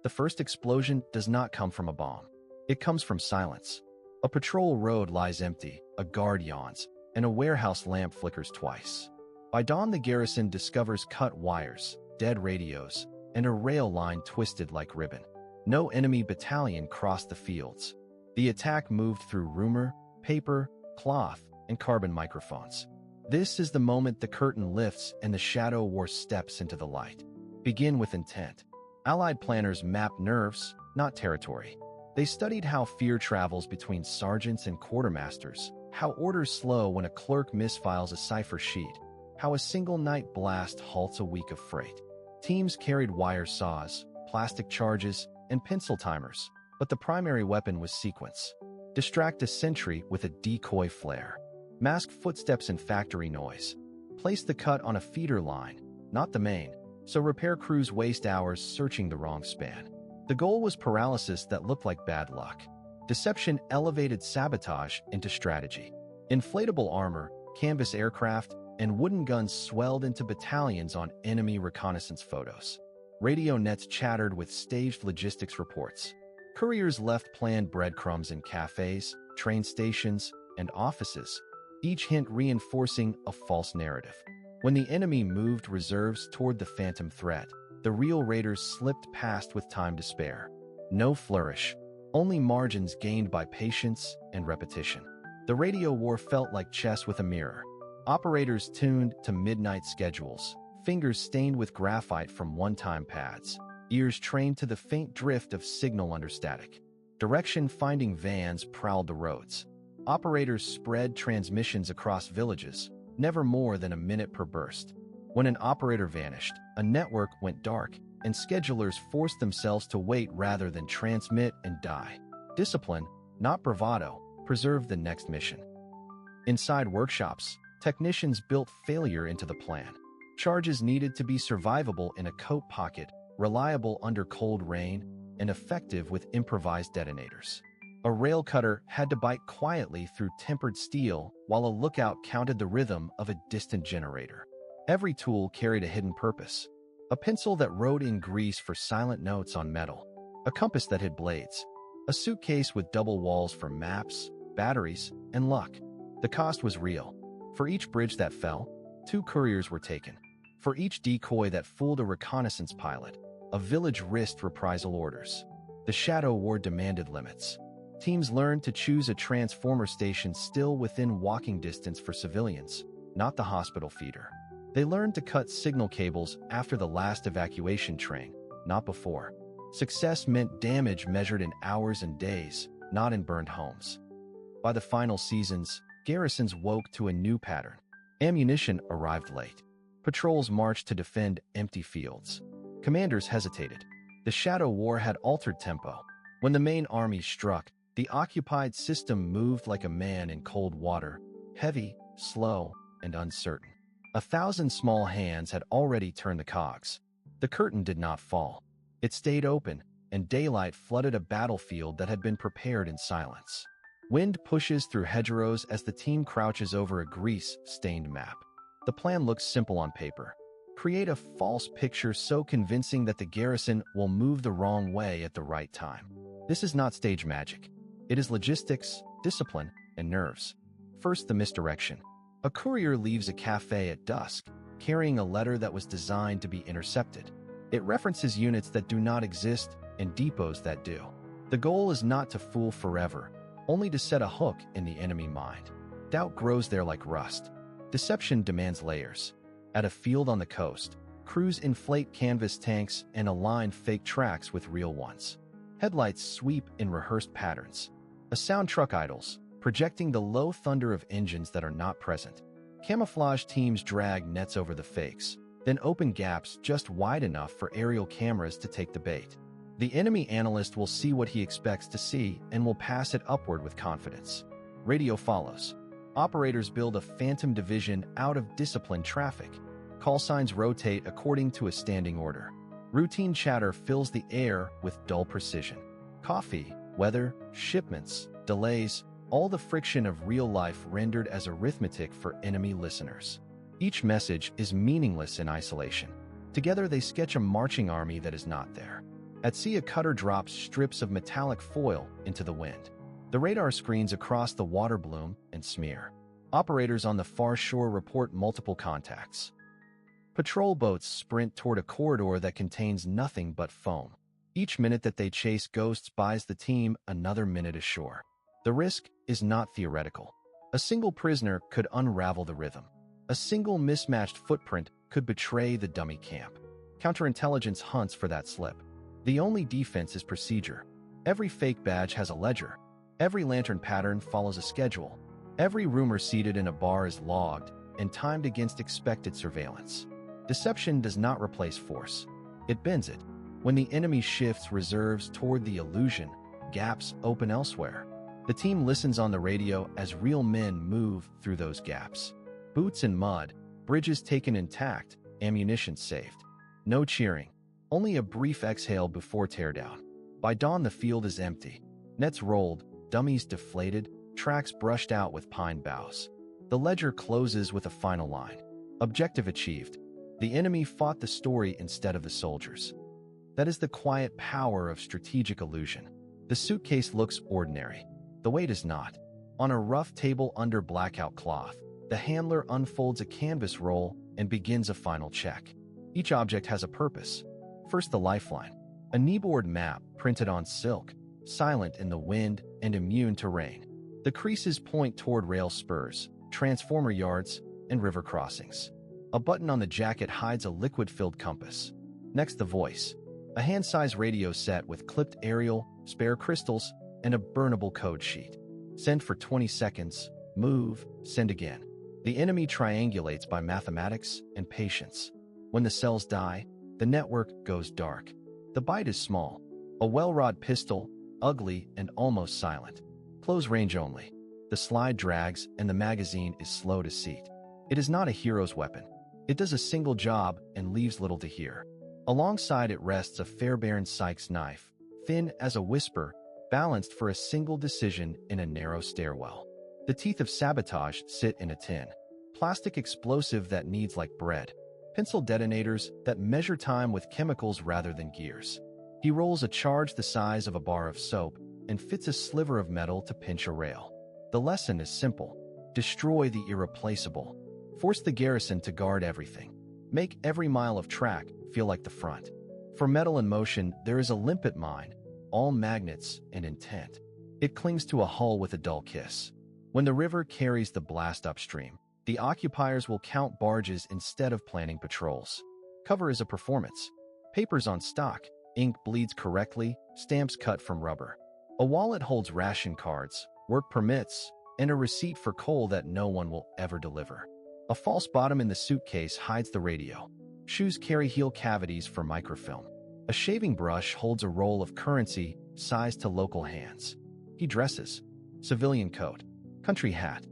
The first explosion does not come from a bomb. It comes from silence. A patrol road lies empty, a guard yawns, and a warehouse lamp flickers twice. By dawn, the garrison discovers cut wires, dead radios, and a rail line twisted like ribbon. No enemy battalion crossed the fields. The attack moved through rumor, paper, cloth, and carbon microphones. This is the moment the curtain lifts and the shadow war steps into the light. Begin with intent. Allied planners mapped nerves, not territory. They studied how fear travels between sergeants and quartermasters, how orders slow when a clerk misfiles a cipher sheet, how a single night blast halts a week of freight. Teams carried wire saws, plastic charges, and pencil timers, but the primary weapon was sequence. Distract a sentry with a decoy flare. Mask footsteps and factory noise. Place the cut on a feeder line, not the main, so repair crews waste hours searching the wrong span. The goal was paralysis that looked like bad luck. Deception elevated sabotage into strategy. Inflatable armor, canvas aircraft, and wooden guns swelled into battalions on enemy reconnaissance photos. Radio nets chattered with staged logistics reports. Couriers left planned breadcrumbs in cafes, train stations, and offices, each hint reinforcing a false narrative. When the enemy moved reserves toward the phantom threat, the real raiders slipped past with time to spare. No flourish, only margins gained by patience and repetition. The radio war felt like chess with a mirror. Operators tuned to midnight schedules, fingers stained with graphite from one-time pads, ears trained to the faint drift of signal under static. Direction-finding vans prowled the roads. Operators spread transmissions across villages, never more than a minute per burst. When an operator vanished, a network went dark, and schedulers forced themselves to wait rather than transmit and die. Discipline, not bravado, preserved the next mission. Inside workshops, technicians built failure into the plan. Charges needed to be survivable in a coat pocket, reliable under cold rain, and effective with improvised detonators. A rail cutter had to bite quietly through tempered steel, while a lookout counted the rhythm of a distant generator. Every tool carried a hidden purpose. A pencil that wrote in grease for silent notes on metal. A compass that hid blades. A suitcase with double walls for maps, batteries, and luck. The cost was real. For each bridge that fell, 2 couriers were taken. For each decoy that fooled a reconnaissance pilot, a village risked reprisal orders. The shadow war demanded limits. Teams learned to choose a transformer station still within walking distance for civilians, not the hospital feeder. They learned to cut signal cables after the last evacuation train, not before. Success meant damage measured in hours and days, not in burned homes. By the final seasons, garrisons woke to a new pattern. Ammunition arrived late. Patrols marched to defend empty fields. Commanders hesitated. The shadow war had altered tempo. When the main army struck, the occupied system moved like a man in cold water, heavy, slow, and uncertain. 1,000 small hands had already turned the cogs. The curtain did not fall. It stayed open, and daylight flooded a battlefield that had been prepared in silence. Wind pushes through hedgerows as the team crouches over a grease-stained map. The plan looks simple on paper. Create a false picture so convincing that the garrison will move the wrong way at the right time. This is not stage magic. It is logistics, discipline, and nerves. First, the misdirection. A courier leaves a cafe at dusk, carrying a letter that was designed to be intercepted. It references units that do not exist and depots that do. The goal is not to fool forever, only to set a hook in the enemy mind. Doubt grows there like rust. Deception demands layers. At a field on the coast, crews inflate canvas tanks and align fake tracks with real ones. Headlights sweep in rehearsed patterns. A sound truck idles, projecting the low thunder of engines that are not present. Camouflage teams drag nets over the fakes, then open gaps just wide enough for aerial cameras to take the bait. The enemy analyst will see what he expects to see and will pass it upward with confidence. Radio follows. Operators build a phantom division out of disciplined traffic. Call signs rotate according to a standing order. Routine chatter fills the air with dull precision. Coffee, weather, shipments, delays, all the friction of real life rendered as arithmetic for enemy listeners. Each message is meaningless in isolation. Together they sketch a marching army that is not there. At sea, a cutter drops strips of metallic foil into the wind. The radar screens across the water bloom and smear. Operators on the far shore report multiple contacts. Patrol boats sprint toward a corridor that contains nothing but foam. Each minute that they chase ghosts buys the team another minute ashore. The risk is not theoretical. A single prisoner could unravel the rhythm. A single mismatched footprint could betray the dummy camp. Counterintelligence hunts for that slip. The only defense is procedure. Every fake badge has a ledger. Every lantern pattern follows a schedule. Every rumor seated in a bar is logged and timed against expected surveillance. Deception does not replace force. It bends it. When the enemy shifts reserves toward the illusion, gaps open elsewhere. The team listens on the radio as real men move through those gaps. Boots in mud, bridges taken intact, ammunition saved. No cheering. Only a brief exhale before teardown. By dawn, the field is empty. Nets rolled, dummies deflated, tracks brushed out with pine boughs. The ledger closes with a final line. Objective achieved. The enemy fought the story instead of the soldiers. That is the quiet power of strategic illusion. The suitcase looks ordinary. The weight is not. On a rough table under blackout cloth, the handler unfolds a canvas roll and begins a final check. Each object has a purpose. First, the lifeline. A kneeboard map printed on silk, silent in the wind and immune to rain. The creases point toward rail spurs, transformer yards, and river crossings. A button on the jacket hides a liquid-filled compass. Next, the voice. A hand-sized radio set with clipped aerial, spare crystals, and a burnable code sheet. Send for 20 seconds, move, send again. The enemy triangulates by mathematics and patience. When the cells die, the network goes dark. The bite is small. A well-wrought pistol, ugly and almost silent. Close range only. The slide drags and the magazine is slow to seat. It is not a hero's weapon. It does a single job and leaves little to hear. Alongside it rests a Fairbairn Sykes knife, thin as a whisper, balanced for a single decision in a narrow stairwell. The teeth of Sabotage sit in a tin. Plastic explosive that kneads like bread. Pencil detonators that measure time with chemicals rather than gears. He rolls a charge the size of a bar of soap and fits a sliver of metal to pinch a rail. The lesson is simple. Destroy the irreplaceable. Force the garrison to guard everything. Make every mile of track feel like the front. For metal in motion, there is a limpet mine, all magnets and intent. It clings to a hull with a dull kiss. When the river carries the blast upstream, the occupiers will count barges instead of planning patrols. Cover is a performance. Papers on stock, ink bleeds correctly, stamps cut from rubber. A wallet holds ration cards, work permits, and a receipt for coal that no one will ever deliver. A false bottom in the suitcase hides the radio. Shoes carry heel cavities for microfilm. A shaving brush holds a roll of currency sized to local hands. He dresses. Civilian coat. Country hat.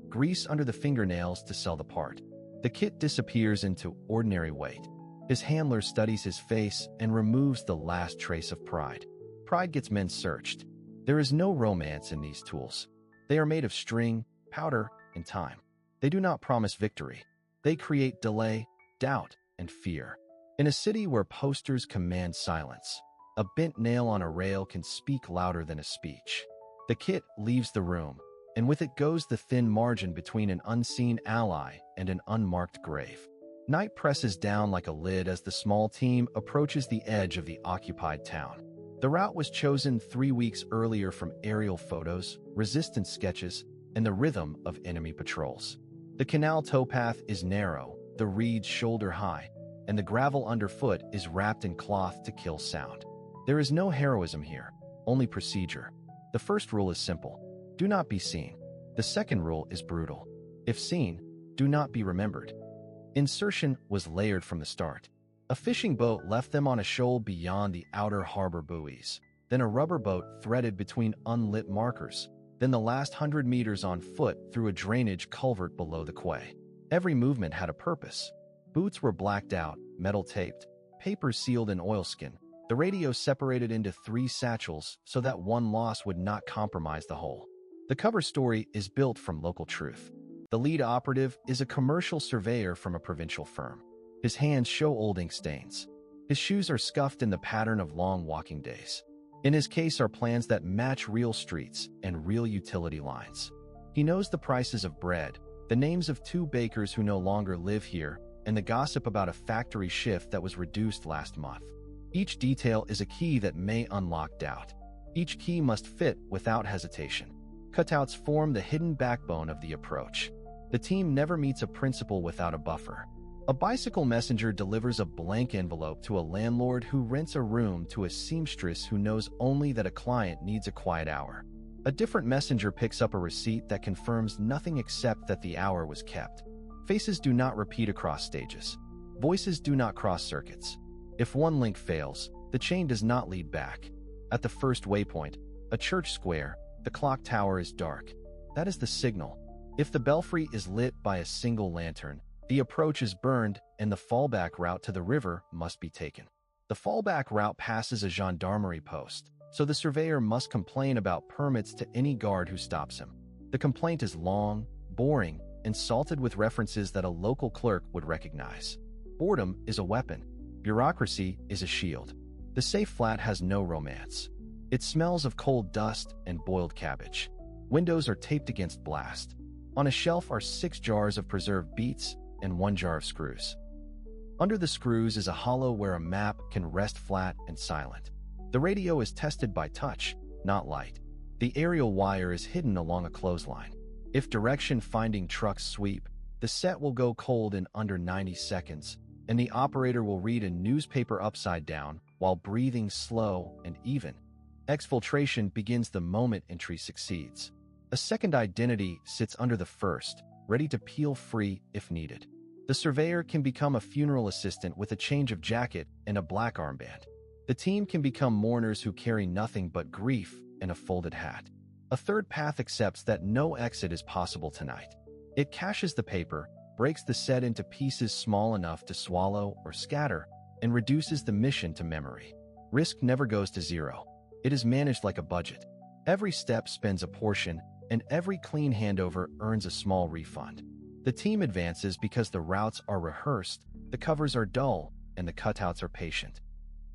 Grease under the fingernails to sell the part. The kit disappears into ordinary weight. His handler studies his face and removes the last trace of pride. Pride gets men searched. There is no romance in these tools. They are made of string, powder, and time. They do not promise victory. They create delay, doubt, and fear. In a city where posters command silence, a bent nail on a rail can speak louder than a speech. The kit leaves the room, and with it goes the thin margin between an unseen ally and an unmarked grave. Night presses down like a lid as the small team approaches the edge of the occupied town. The route was chosen 3 weeks earlier from aerial photos, resistance sketches, and the rhythm of enemy patrols. The canal towpath is narrow, the reeds shoulder-high, and the gravel underfoot is wrapped in cloth to kill sound. There is no heroism here, only procedure. The first rule is simple. Do not be seen. The second rule is brutal. If seen, do not be remembered. Insertion was layered from the start. A fishing boat left them on a shoal beyond the outer harbor buoys, then a rubber boat threaded between unlit markers, then the last 100 meters on foot through a drainage culvert below the quay. Every movement had a purpose. Boots were blacked out, metal taped, papers sealed in oilskin, the radio separated into 3 satchels so that one loss would not compromise the whole. The cover story is built from local truth. The lead operative is a commercial surveyor from a provincial firm. His hands show old ink stains. His shoes are scuffed in the pattern of long walking days. In his case are plans that match real streets and real utility lines. He knows the prices of bread, the names of 2 bakers who no longer live here, and the gossip about a factory shift that was reduced last month. Each detail is a key that may unlock doubt. Each key must fit without hesitation. Cutouts form the hidden backbone of the approach. The team never meets a principal without a buffer. A bicycle messenger delivers a blank envelope to a landlord who rents a room to a seamstress who knows only that a client needs a quiet hour. A different messenger picks up a receipt that confirms nothing except that the hour was kept. Faces do not repeat across stages. Voices do not cross circuits. If one link fails, the chain does not lead back. At the first waypoint, a church square, the clock tower is dark. That is the signal. If the belfry is lit by a single lantern, the approach is burned and the fallback route to the river must be taken. The fallback route passes a gendarmerie post, so the surveyor must complain about permits to any guard who stops him. The complaint is long, boring, and salted with references that a local clerk would recognize. Boredom is a weapon. Bureaucracy is a shield. The safe flat has no romance. It smells of coal dust and boiled cabbage. Windows are taped against blast. On a shelf are 6 jars of preserved beets and 1 jar of screws. Under the screws is a hollow where a map can rest flat and silent. The radio is tested by touch, not light. The aerial wire is hidden along a clothesline. If direction-finding trucks sweep, the set will go cold in under 90 seconds, and the operator will read a newspaper upside down while breathing slow and even. Exfiltration begins the moment entry succeeds. A second identity sits under the first, ready to peel free if needed. The surveyor can become a funeral assistant with a change of jacket and a black armband. The team can become mourners who carry nothing but grief and a folded hat. A third path accepts that no exit is possible tonight. It caches the paper, breaks the set into pieces small enough to swallow or scatter, and reduces the mission to memory. Risk never goes to zero. It is managed like a budget. Every step spends a portion, and every clean handover earns a small refund. The team advances because the routes are rehearsed, the covers are dull, and the cutouts are patient.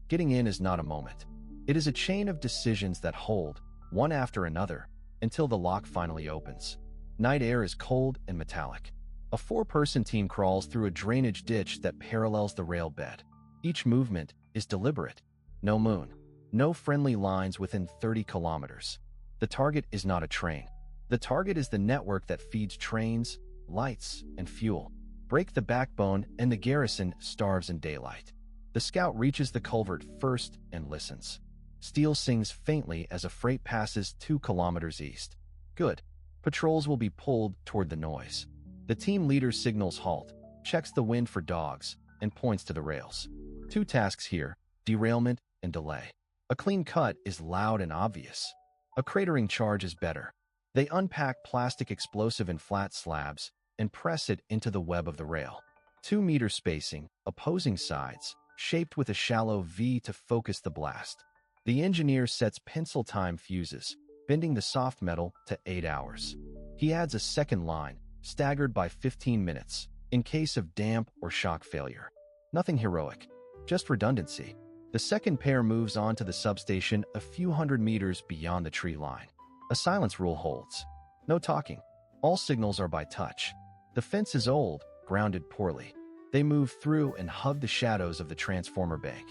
Getting in is not a moment. It is a chain of decisions that hold, one after another, until the lock finally opens. Night air is cold and metallic. A 4-person team crawls through a drainage ditch that parallels the rail bed. Each movement is deliberate. No moon. No friendly lines within 30 kilometers. The target is not a train. The target is the network that feeds trains, lights, and fuel. Break the backbone and the garrison starves in daylight. The scout reaches the culvert first and listens. Steel sings faintly as a freight passes 2 kilometers east. Good. Patrols will be pulled toward the noise. The team leader signals halt, checks the wind for dogs, and points to the rails. 2 tasks here, derailment and delay. A clean cut is loud and obvious. A cratering charge is better. They unpack plastic explosive in flat slabs and press it into the web of the rail. 2-meter spacing, opposing sides, shaped with a shallow V to focus the blast. The engineer sets pencil time fuses, bending the soft metal to 8 hours. He adds a second line, staggered by 15 minutes, in case of damp or shock failure. Nothing heroic, just redundancy. The second pair moves on to the substation a few hundred meters beyond the tree line. A silence rule holds. No talking. All signals are by touch. The fence is old, grounded poorly. They move through and hug the shadows of the transformer bank.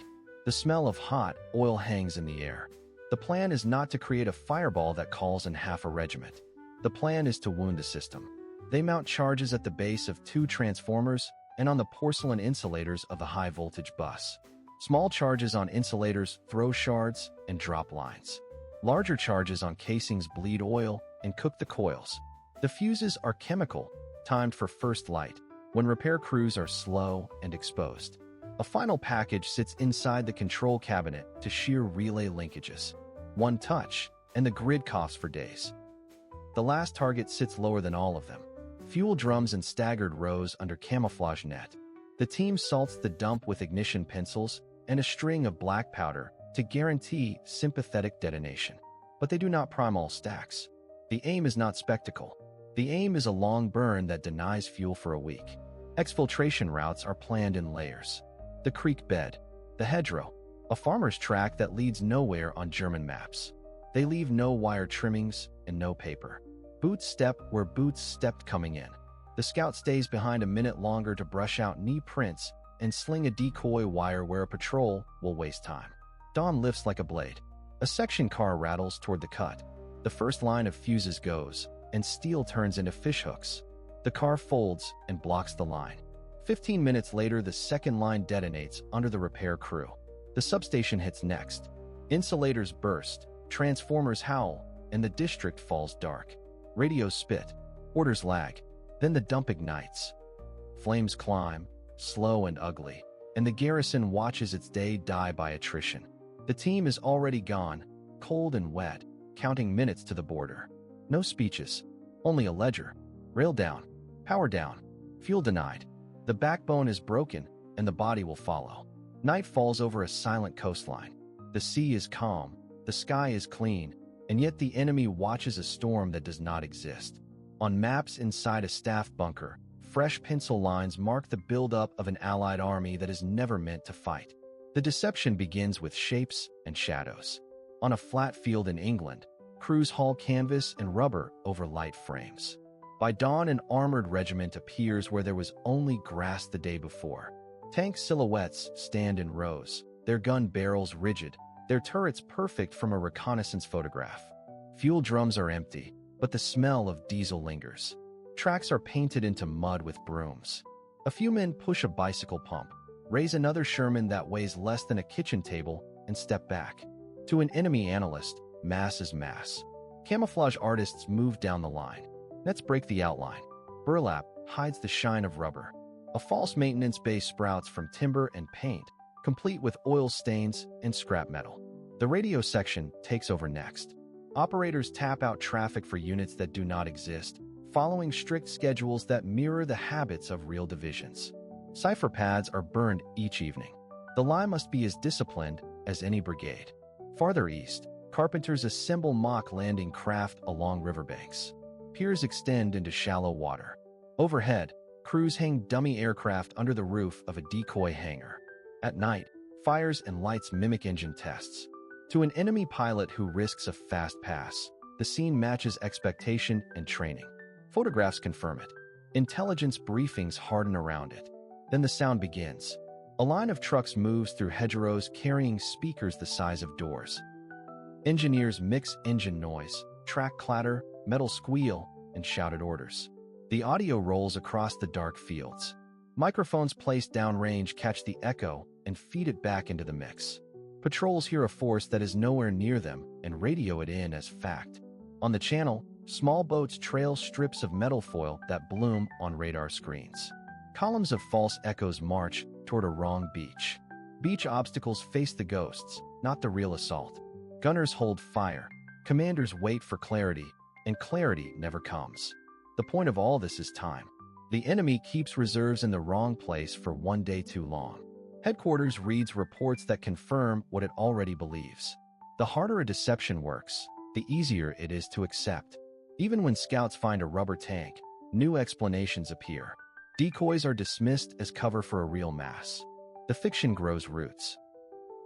The smell of hot oil hangs in the air. The plan is not to create a fireball that calls in half a regiment. The plan is to wound the system. They mount charges at the base of 2 transformers and on the porcelain insulators of the high-voltage bus. Small charges on insulators throw shards and drop lines. Larger charges on casings bleed oil and cook the coils. The fuses are chemical, timed for first light, when repair crews are slow and exposed. A final package sits inside the control cabinet to shear relay linkages. One touch, and the grid coughs for days. The last target sits lower than all of them. Fuel drums in staggered rows under camouflage net. The team salts the dump with ignition pencils and a string of black powder to guarantee sympathetic detonation. But they do not prime all stacks. The aim is not spectacle. The aim is a long burn that denies fuel for a week. Exfiltration routes are planned in layers. The creek bed. The hedgerow, a farmer's track that leads nowhere on German maps. They leave no wire trimmings and no paper. Boots step where boots stepped coming in. The scout stays behind a minute longer to brush out knee prints and sling a decoy wire where a patrol will waste time. Dawn lifts like a blade. A section car rattles toward the cut. The first line of fuses goes, and steel turns into fishhooks. The car folds and blocks the line. 15 minutes later, the second line detonates under the repair crew. The substation hits next. Insulators burst, transformers howl, and the district falls dark. Radios spit, orders lag, then the dump ignites. Flames climb, slow and ugly, and the garrison watches its day die by attrition. The team is already gone, cold and wet, counting minutes to the border. No speeches, only a ledger. Rail down, power down, fuel denied. The backbone is broken, and the body will follow. Night falls over a silent coastline. The sea is calm, the sky is clean, and yet the enemy watches a storm that does not exist. On maps inside a staff bunker, fresh pencil lines mark the buildup of an Allied army that is never meant to fight. The deception begins with shapes and shadows. On a flat field in England, crews haul canvas and rubber over light frames. By dawn, an armored regiment appears where there was only grass the day before. Tank silhouettes stand in rows, their gun barrels rigid, their turrets perfect from a reconnaissance photograph. Fuel drums are empty, but the smell of diesel lingers. Tracks are painted into mud with brooms. A few men push a bicycle pump, raise another Sherman that weighs less than a kitchen table, and step back. To an enemy analyst, mass is mass. Camouflage artists move down the line. Nets break the outline. Burlap hides the shine of rubber. A false maintenance base sprouts from timber and paint, complete with oil stains and scrap metal. The radio section takes over next. Operators tap out traffic for units that do not exist, following strict schedules that mirror the habits of real divisions. Cipher pads are burned each evening. The line must be as disciplined as any brigade. Farther east, carpenters assemble mock landing craft along riverbanks. Piers extend into shallow water. Overhead, crews hang dummy aircraft under the roof of a decoy hangar. At night, fires and lights mimic engine tests. To an enemy pilot who risks a fast pass, the scene matches expectation and training. Photographs confirm it. Intelligence briefings harden around it. Then the sound begins. A line of trucks moves through hedgerows carrying speakers the size of doors. Engineers mix engine noise, track clatter, metal squeal, and shouted orders. The audio rolls across the dark fields. Microphones placed downrange catch the echo and feed it back into the mix. Patrols hear a force that is nowhere near them and radio it in as fact. On the channel, small boats trail strips of metal foil that bloom on radar screens. Columns of false echoes march toward a wrong beach. Beach obstacles face the ghosts, not the real assault. Gunners hold fire. Commanders wait for clarity, and clarity never comes. The point of all this is time. The enemy keeps reserves in the wrong place for one day too long. Headquarters reads reports that confirm what it already believes. The harder a deception works, the easier it is to accept. Even when scouts find a rubber tank, new explanations appear. Decoys are dismissed as cover for a real mass. The fiction grows roots.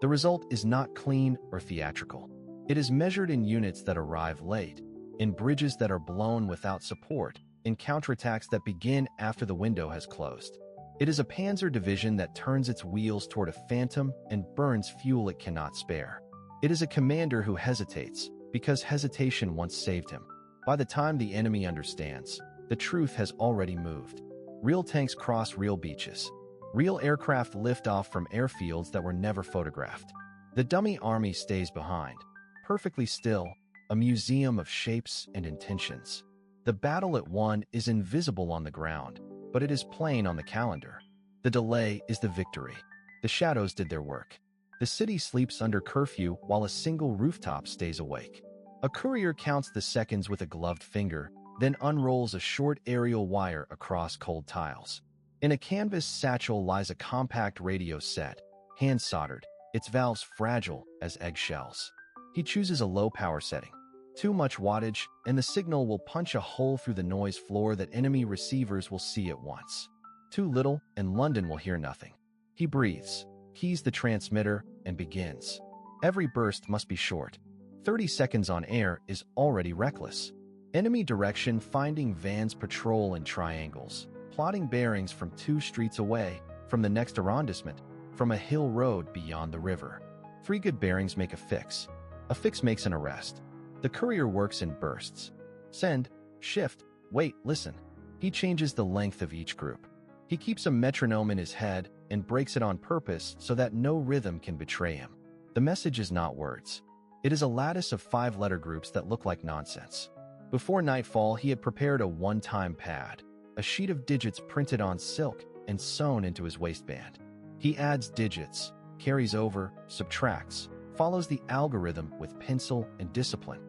The result is not clean or theatrical. It is measured in units that arrive late, in bridges that are blown without support, in counterattacks that begin after the window has closed. It is a panzer division that turns its wheels toward a phantom and burns fuel it cannot spare. It is a commander who hesitates, because hesitation once saved him. By the time the enemy understands, the truth has already moved. Real tanks cross real beaches. Real aircraft lift off from airfields that were never photographed. The dummy army stays behind, perfectly still, a museum of shapes and intentions. The battle it won is invisible on the ground, but it is plain on the calendar. The delay is the victory. The shadows did their work. The city sleeps under curfew while a single rooftop stays awake. A courier counts the seconds with a gloved finger, then unrolls a short aerial wire across cold tiles. In a canvas satchel lies a compact radio set, hand-soldered, its valves fragile as eggshells. He chooses a low power setting. Too much wattage, and the signal will punch a hole through the noise floor that enemy receivers will see at once. Too little, and London will hear nothing. He breathes, keys the transmitter, and begins. Every burst must be short. 30 seconds on air is already reckless. Enemy direction finding vans patrol in triangles, plotting bearings from 2 streets away, from the next arrondissement, from a hill road beyond the river. 3 good bearings make a fix. A fix makes an arrest. The courier works in bursts. Send, shift, wait, listen. He changes the length of each group. He keeps a metronome in his head and breaks it on purpose so that no rhythm can betray him. The message is not words. It is a lattice of 5-letter groups that look like nonsense. Before nightfall, he had prepared a one-time pad, a sheet of digits printed on silk and sewn into his waistband. He adds digits, carries over, subtracts, follows the algorithm with pencil and discipline.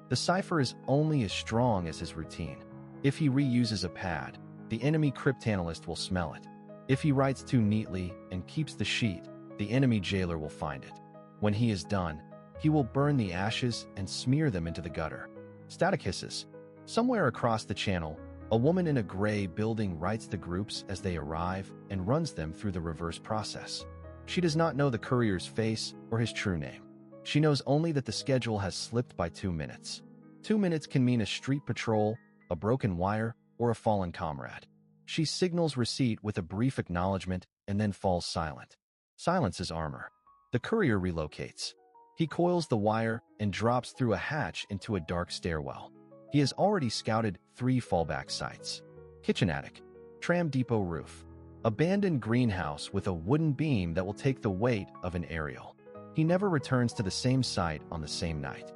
The cipher is only as strong as his routine. If he reuses a pad, the enemy cryptanalyst will smell it. If he writes too neatly and keeps the sheet, the enemy jailer will find it. When he is done, he will burn the ashes and smear them into the gutter. Static hisses. Somewhere across the channel, a woman in a gray building writes the groups as they arrive and runs them through the reverse process. She does not know the courier's face or his true name. She knows only that the schedule has slipped by 2 minutes. 2 minutes can mean a street patrol, a broken wire, or a fallen comrade. She signals receipt with a brief acknowledgement and then falls silent. Silence is armor. The courier relocates. He coils the wire and drops through a hatch into a dark stairwell. He has already scouted 3 fallback sites. Kitchen attic, tram depot roof, abandoned greenhouse with a wooden beam that will take the weight of an aerial. He never returns to the same site on the same night.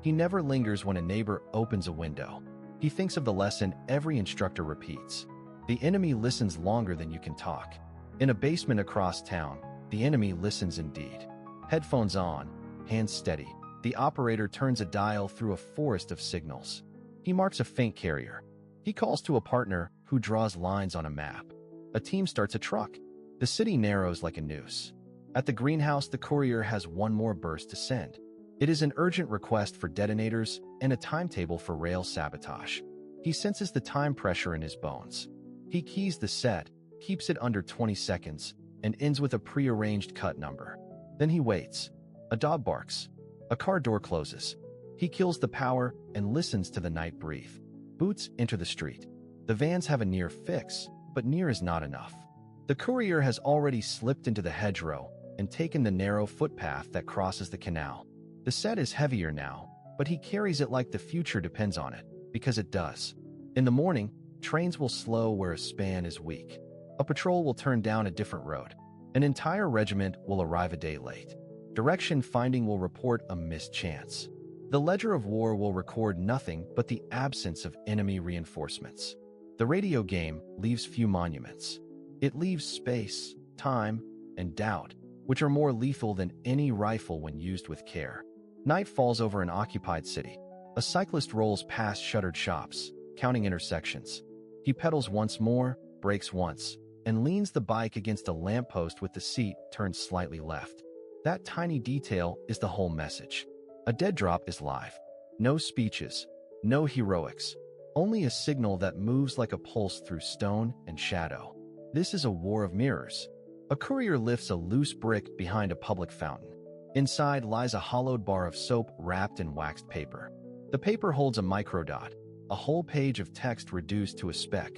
He never lingers when a neighbor opens a window. He thinks of the lesson every instructor repeats. The enemy listens longer than you can talk. In a basement across town, the enemy listens indeed. Headphones on, hands steady. The operator turns a dial through a forest of signals. He marks a faint carrier. He calls to a partner who draws lines on a map. A team starts a truck. The city narrows like a noose. At the greenhouse, the courier has one more burst to send. It is an urgent request for detonators and a timetable for rail sabotage. He senses the time pressure in his bones. He keys the set, keeps it under 20 seconds, and ends with a prearranged cut number. Then he waits. A dog barks. A car door closes. He kills the power and listens to the night breathe. Boots enter the street. The vans have a near fix, but near is not enough. The courier has already slipped into the hedgerow and taken the narrow footpath that crosses the canal. The set is heavier now, but he carries it like the future depends on it, because it does. In the morning, trains will slow where a span is weak. A patrol will turn down a different road. An entire regiment will arrive a day late. Direction finding will report a missed chance. The ledger of war will record nothing but the absence of enemy reinforcements. The radio game leaves few monuments. It leaves space, time, and doubt, which are more lethal than any rifle when used with care. Night falls over an occupied city. A cyclist rolls past shuttered shops, counting intersections. He pedals once more, brakes once, and leans the bike against a lamppost with the seat turned slightly left. That tiny detail is the whole message. A dead drop is live. No speeches, no heroics, only a signal that moves like a pulse through stone and shadow. This is a war of mirrors. A courier lifts a loose brick behind a public fountain. Inside lies a hollowed bar of soap wrapped in waxed paper. The paper holds a microdot, a whole page of text reduced to a speck.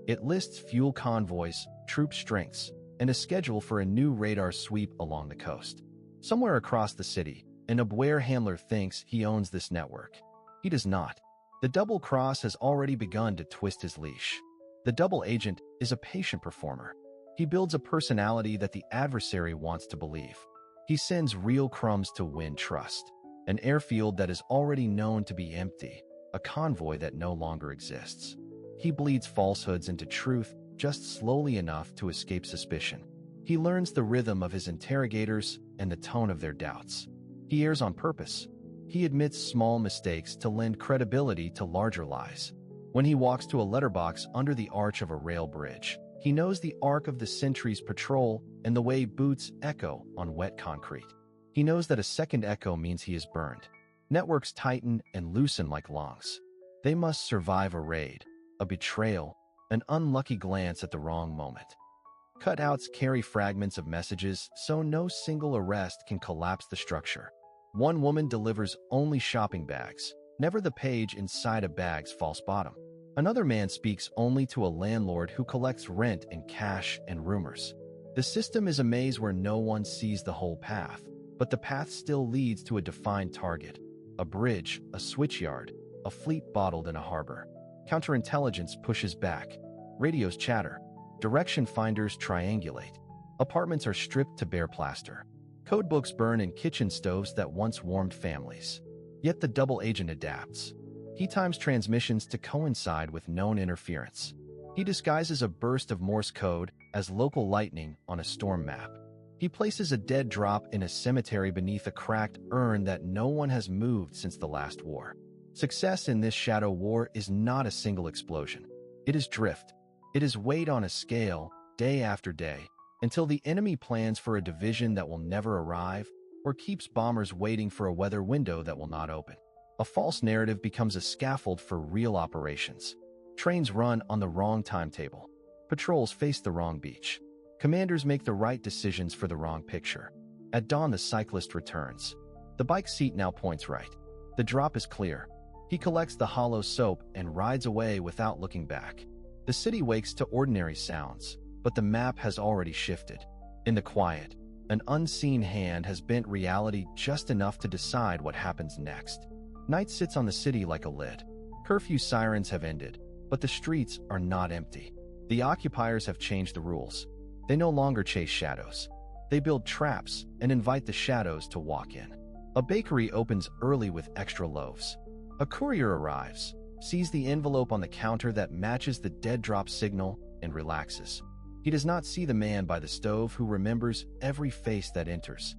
It lists fuel convoys, troop strengths, and a schedule for a new radar sweep along the coast. Somewhere across the city, an Abwehr handler thinks he owns this network. He does not. The double cross has already begun to twist his leash. The double agent is a patient performer. He builds a personality that the adversary wants to believe. He sends real crumbs to win trust. An airfield that is already known to be empty, a convoy that no longer exists. He bleeds falsehoods into truth just slowly enough to escape suspicion. He learns the rhythm of his interrogators and the tone of their doubts. He errs on purpose. He admits small mistakes to lend credibility to larger lies. When he walks to a letterbox under the arch of a rail bridge, he knows the arc of the sentry's patrol and the way boots echo on wet concrete. He knows that a second echo means he is burned. Networks tighten and loosen like lungs. They must survive a raid, a betrayal, an unlucky glance at the wrong moment. Cutouts carry fragments of messages, so no single arrest can collapse the structure. One woman delivers only shopping bags, never the page inside a bag's false bottom. Another man speaks only to a landlord who collects rent in cash and rumors. The system is a maze where no one sees the whole path, but the path still leads to a defined target. A bridge, a switchyard, a fleet bottled in a harbor. Counterintelligence pushes back. Radios chatter. Direction finders triangulate. Apartments are stripped to bare plaster. Codebooks burn in kitchen stoves that once warmed families. Yet the double agent adapts. He times transmissions to coincide with known interference. He disguises a burst of Morse code as local lightning on a storm map. He places a dead drop in a cemetery beneath a cracked urn that no one has moved since the last war. Success in this shadow war is not a single explosion. It is drift. It is weight on a scale, day after day, until the enemy plans for a division that will never arrive or keeps bombers waiting for a weather window that will not open. A false narrative becomes a scaffold for real operations. Trains run on the wrong timetable. Patrols face the wrong beach. Commanders make the right decisions for the wrong picture. At dawn, the cyclist returns. The bike seat now points right. The drop is clear. He collects the hollow soap and rides away without looking back. The city wakes to ordinary sounds, but the map has already shifted. In the quiet, an unseen hand has bent reality just enough to decide what happens next. Night sits on the city like a lid. Curfew sirens have ended, but the streets are not empty. The occupiers have changed the rules. They no longer chase shadows. They build traps and invite the shadows to walk in. A bakery opens early with extra loaves. A courier arrives, sees the envelope on the counter that matches the dead drop signal, and relaxes. He does not see the man by the stove who remembers every face that enters.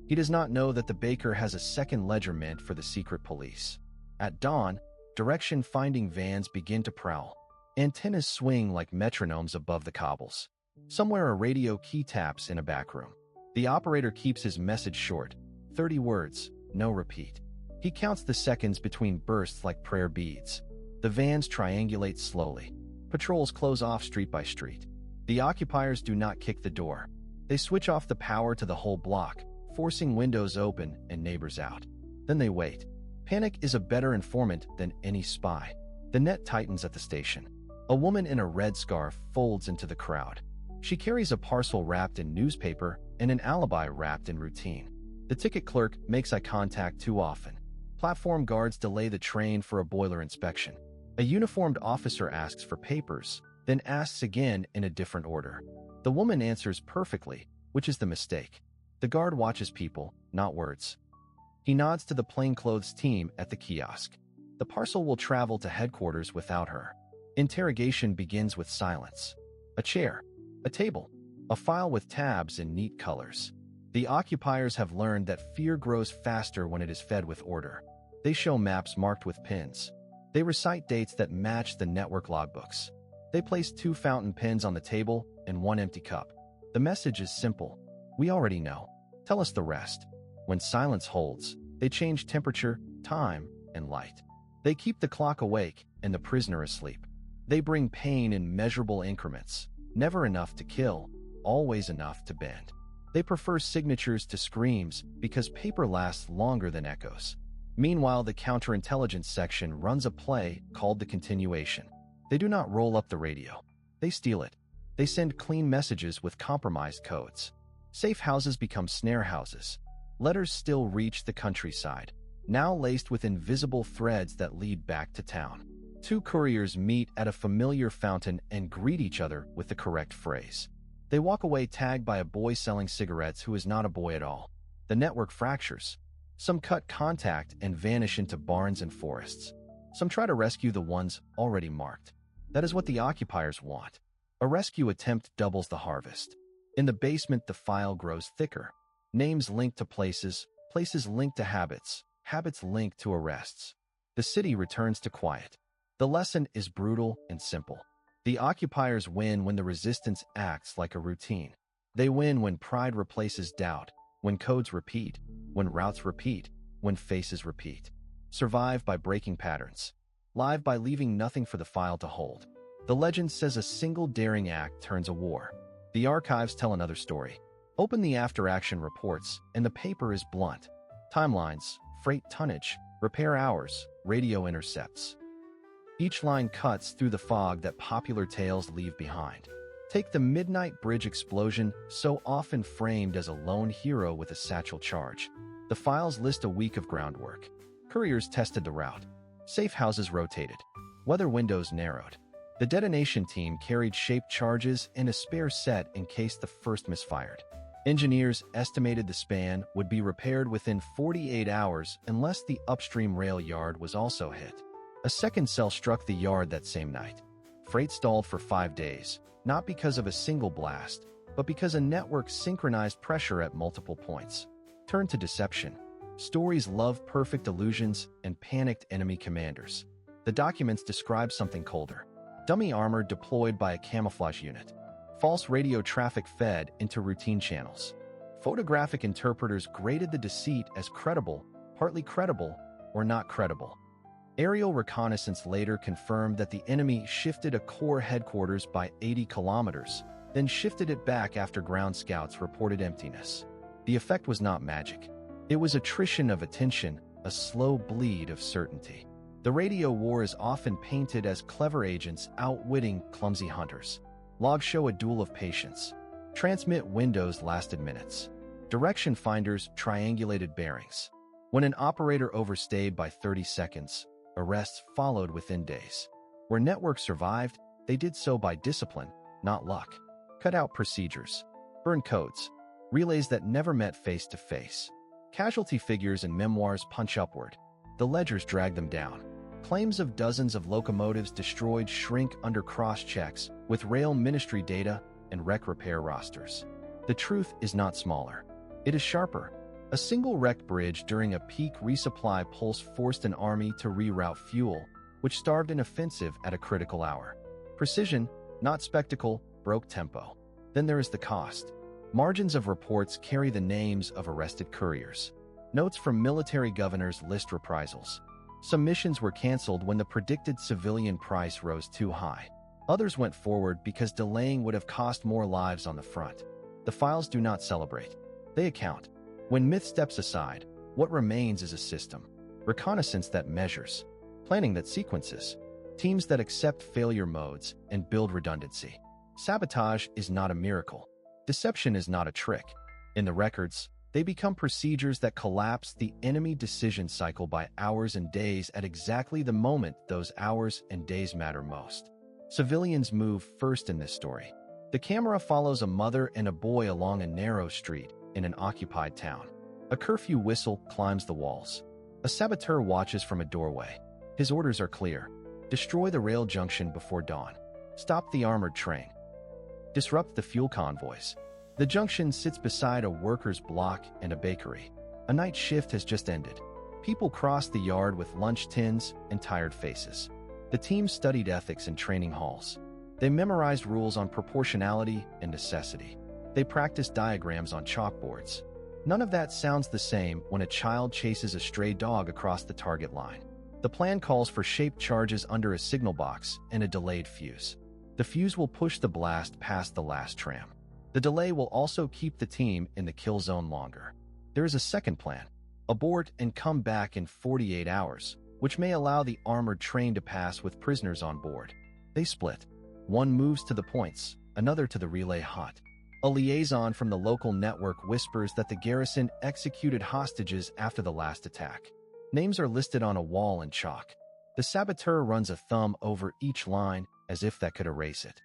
He does not know that the baker has a second ledger meant for the secret police. At dawn, direction-finding vans begin to prowl. Antennas swing like metronomes above the cobbles. Somewhere a radio key taps in a back room. The operator keeps his message short, 30 words, no repeat. He counts the seconds between bursts like prayer beads. The vans triangulate slowly. Patrols close off street by street. The occupiers do not kick the door. They switch off the power to the whole block, forcing windows open and neighbors out. Then they wait. Panic is a better informant than any spy. The net tightens at the station. A woman in a red scarf folds into the crowd. She carries a parcel wrapped in newspaper and an alibi wrapped in routine. The ticket clerk makes eye contact too often. Platform guards delay the train for a boiler inspection. A uniformed officer asks for papers, then asks again in a different order. The woman answers perfectly, which is the mistake. The guard watches people, not words. He nods to the plainclothes team at the kiosk. The parcel will travel to headquarters without her. Interrogation begins with silence. A chair, a table, a file with tabs in neat colors. The occupiers have learned that fear grows faster when it is fed with order. They show maps marked with pins. They recite dates that match the network logbooks. They place 2 fountain pens on the table and 1 empty cup. The message is simple. We already know. Tell us the rest. When silence holds, they change temperature, time, and light. They keep the clock awake and the prisoner asleep. They bring pain in measurable increments, never enough to kill, always enough to bend. They prefer signatures to screams because paper lasts longer than echoes. Meanwhile, the counterintelligence section runs a play called The Continuation. They do not roll up the radio. They steal it. They send clean messages with compromised codes. Safe houses become snare houses. Letters still reach the countryside, now laced with invisible threads that lead back to town. 2 couriers meet at a familiar fountain and greet each other with the correct phrase. They walk away tagged by a boy selling cigarettes who is not a boy at all. The network fractures. Some cut contact and vanish into barns and forests. Some try to rescue the ones already marked. That is what the occupiers want. A rescue attempt doubles the harvest. In the basement, the file grows thicker. Names linked to places, places linked to habits, habits linked to arrests. The city returns to quiet. The lesson is brutal and simple. The occupiers win when the resistance acts like a routine. They win when pride replaces doubt, when codes repeat, when routes repeat, when faces repeat. Survive by breaking patterns. Live by leaving nothing for the file to hold. The legend says a single daring act turns a war. The archives tell another story. Open the after-action reports, and the paper is blunt. Timelines, freight tonnage, repair hours, radio intercepts. Each line cuts through the fog that popular tales leave behind. Take the Midnight Bridge explosion, so often framed as a lone hero with a satchel charge. The files list a week of groundwork. Couriers tested the route. Safe houses rotated. Weather windows narrowed. The detonation team carried shaped charges and a spare set in case the first misfired. Engineers estimated the span would be repaired within 48 hours unless the upstream rail yard was also hit. A second cell struck the yard that same night. Freight stalled for 5 days, not because of a single blast, but because a network synchronized pressure at multiple points. Turn to deception. Stories love perfect illusions and panicked enemy commanders. The documents describe something colder. Dummy armor deployed by a camouflage unit. False radio traffic fed into routine channels. Photographic interpreters graded the deceit as credible, partly credible, or not credible. Aerial reconnaissance later confirmed that the enemy shifted a corps headquarters by 80 kilometers, then shifted it back after ground scouts reported emptiness. The effect was not magic. It was attrition of attention, a slow bleed of certainty. The radio war is often painted as clever agents outwitting clumsy hunters. Logs show a duel of patience. Transmit windows lasted minutes. Direction finders triangulated bearings. When an operator overstayed by 30 seconds, arrests followed within days. Where networks survived, they did so by discipline, not luck. Cut out procedures. Burn codes. Relays that never met face-to-face. Casualty figures and memoirs punch upward. The ledgers drag them down. Claims of dozens of locomotives destroyed shrink under cross-checks with rail ministry data and wreck repair rosters. The truth is not smaller. It is sharper. A single wrecked bridge during a peak resupply pulse forced an army to reroute fuel, which starved an offensive at a critical hour. Precision, not spectacle, broke tempo. Then there is the cost. Margins of reports carry the names of arrested couriers. Notes from military governors list reprisals. Some missions were canceled when the predicted civilian price rose too high. Others went forward because delaying would have cost more lives on the front. The files do not celebrate. They account. When myth steps aside, what remains is a system. Reconnaissance that measures. Planning that sequences. Teams that accept failure modes and build redundancy. Sabotage is not a miracle. Deception is not a trick. In the records, they become procedures that collapse the enemy decision cycle by hours and days at exactly the moment those hours and days matter most. Civilians move first in this story. The camera follows a mother and a boy along a narrow street in an occupied town. A curfew whistle climbs the walls. A saboteur watches from a doorway. His orders are clear. Destroy the rail junction before dawn. Stop the armored train. Disrupt the fuel convoys. The junction sits beside a worker's block and a bakery. A night shift has just ended. People cross the yard with lunch tins and tired faces. The team studied ethics in training halls. They memorized rules on proportionality and necessity. They practiced diagrams on chalkboards. None of that sounds the same when a child chases a stray dog across the target line. The plan calls for shaped charges under a signal box and a delayed fuse. The fuse will push the blast past the last tram. The delay will also keep the team in the kill zone longer. There is a second plan. Abort and come back in 48 hours, which may allow the armored train to pass with prisoners on board. They split. One moves to the points, another to the relay hut. A liaison from the local network whispers that the garrison executed hostages after the last attack. Names are listed on a wall in chalk. The saboteur runs a thumb over each line as if that could erase it.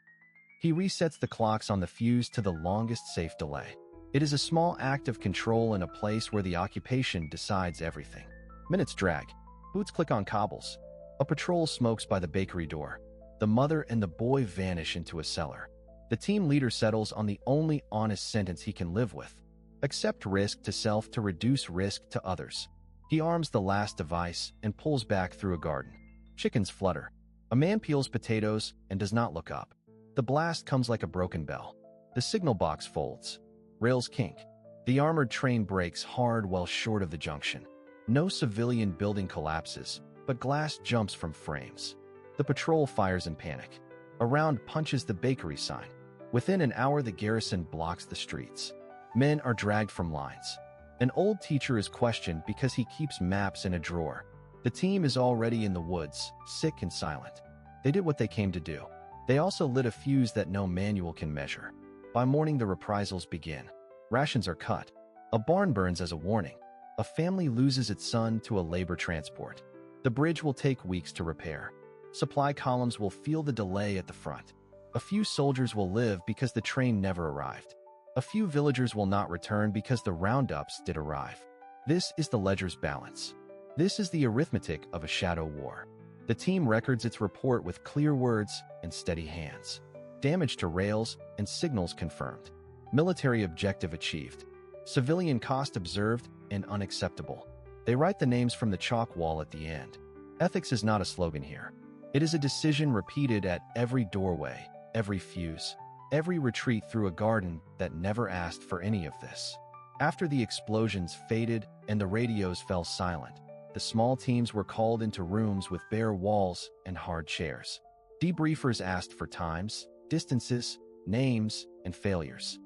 He resets the clocks on the fuse to the longest safe delay. It is a small act of control in a place where the occupation decides everything. Minutes drag. Boots click on cobbles. A patrol smokes by the bakery door. The mother and the boy vanish into a cellar. The team leader settles on the only honest sentence he can live with. Accept risk to self to reduce risk to others. He arms the last device and pulls back through a garden. Chickens flutter. A man peels potatoes and does not look up. The blast comes like a broken bell. The signal box folds. Rails kink. The armored train brakes hard well short of the junction. No civilian building collapses, but glass jumps from frames. The patrol fires in panic. A round punches the bakery sign. Within an hour, the garrison blocks the streets. Men are dragged from lines. An old teacher is questioned because he keeps maps in a drawer. The team is already in the woods, sick and silent. They did what they came to do. They also lit a fuse that no manual can measure. By morning, the reprisals begin. Rations are cut. A barn burns as a warning. A family loses its son to a labor transport. The bridge will take weeks to repair. Supply columns will feel the delay at the front. A few soldiers will live because the train never arrived. A few villagers will not return because the roundups did arrive. This is the ledger's balance. This is the arithmetic of a shadow war. The team records its report with clear words and steady hands. Damage to rails and signals confirmed. Military objective achieved. Civilian cost observed and unacceptable. They write the names from the chalk wall at the end. Ethics is not a slogan here. It is a decision repeated at every doorway, every fuse, every retreat through a garden that never asked for any of this. After the explosions faded and the radios fell silent, the small teams were called into rooms with bare walls and hard chairs. Debriefers asked for times, distances, names, and failures.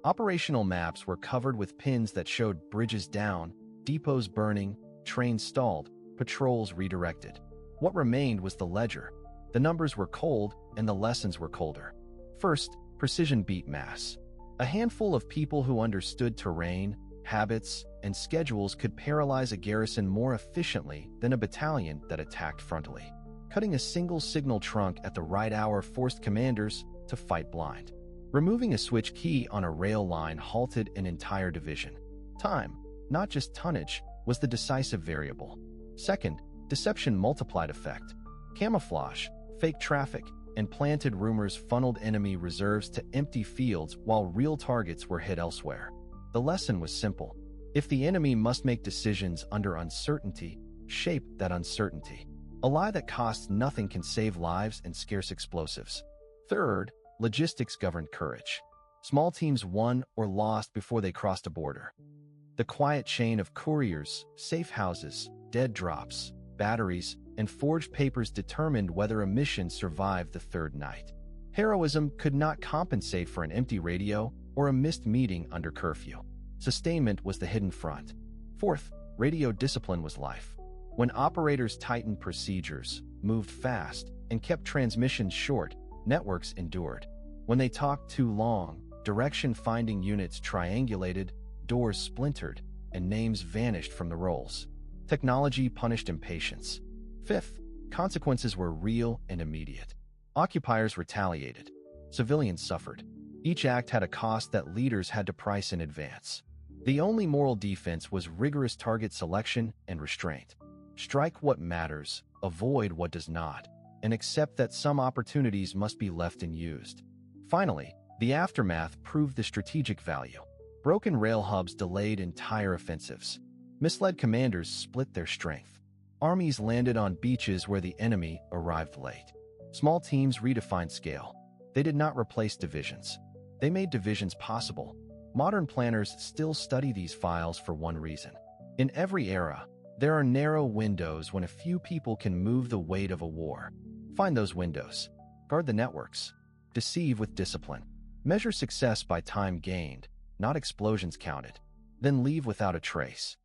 Operational maps were covered with pins that showed bridges down, depots burning, trains stalled, patrols redirected. What remained was the ledger. The numbers were cold and the lessons were colder. First, precision beat mass. A handful of people who understood terrain, habits, and schedules could paralyze a garrison more efficiently than a battalion that attacked frontally. Cutting a single signal trunk at the right hour forced commanders to fight blind. Removing a switch key on a rail line halted an entire division. Time, not just tonnage, was the decisive variable. Second, deception multiplied effect. Camouflage, fake traffic, and planted rumors funneled enemy reserves to empty fields while real targets were hit elsewhere. The lesson was simple. If the enemy must make decisions under uncertainty, shape that uncertainty. A lie that costs nothing can save lives and scarce explosives. Third, logistics governed courage. Small teams won or lost before they crossed a border. The quiet chain of couriers, safe houses, dead drops, batteries, and forged papers determined whether a mission survived the third night. Heroism could not compensate for an empty radio or a missed meeting under curfew. Sustainment was the hidden front. Fourth, radio discipline was life. When operators tightened procedures, moved fast, and kept transmissions short, networks endured. When they talked too long, direction-finding units triangulated, doors splintered, and names vanished from the rolls. Technology punished impatience. Fifth, consequences were real and immediate. Occupiers retaliated. Civilians suffered. Each act had a cost that leaders had to price in advance. The only moral defense was rigorous target selection and restraint. Strike what matters, avoid what does not, and accept that some opportunities must be left unused. Finally, the aftermath proved the strategic value. Broken rail hubs delayed entire offensives. Misled commanders split their strength. Armies landed on beaches where the enemy arrived late. Small teams redefined scale. They did not replace divisions. They made divisions possible. Modern planners still study these files for one reason. In every era, there are narrow windows when a few people can move the weight of a war. Find those windows. Guard the networks. Deceive with discipline. Measure success by time gained, not explosions counted. Then leave without a trace.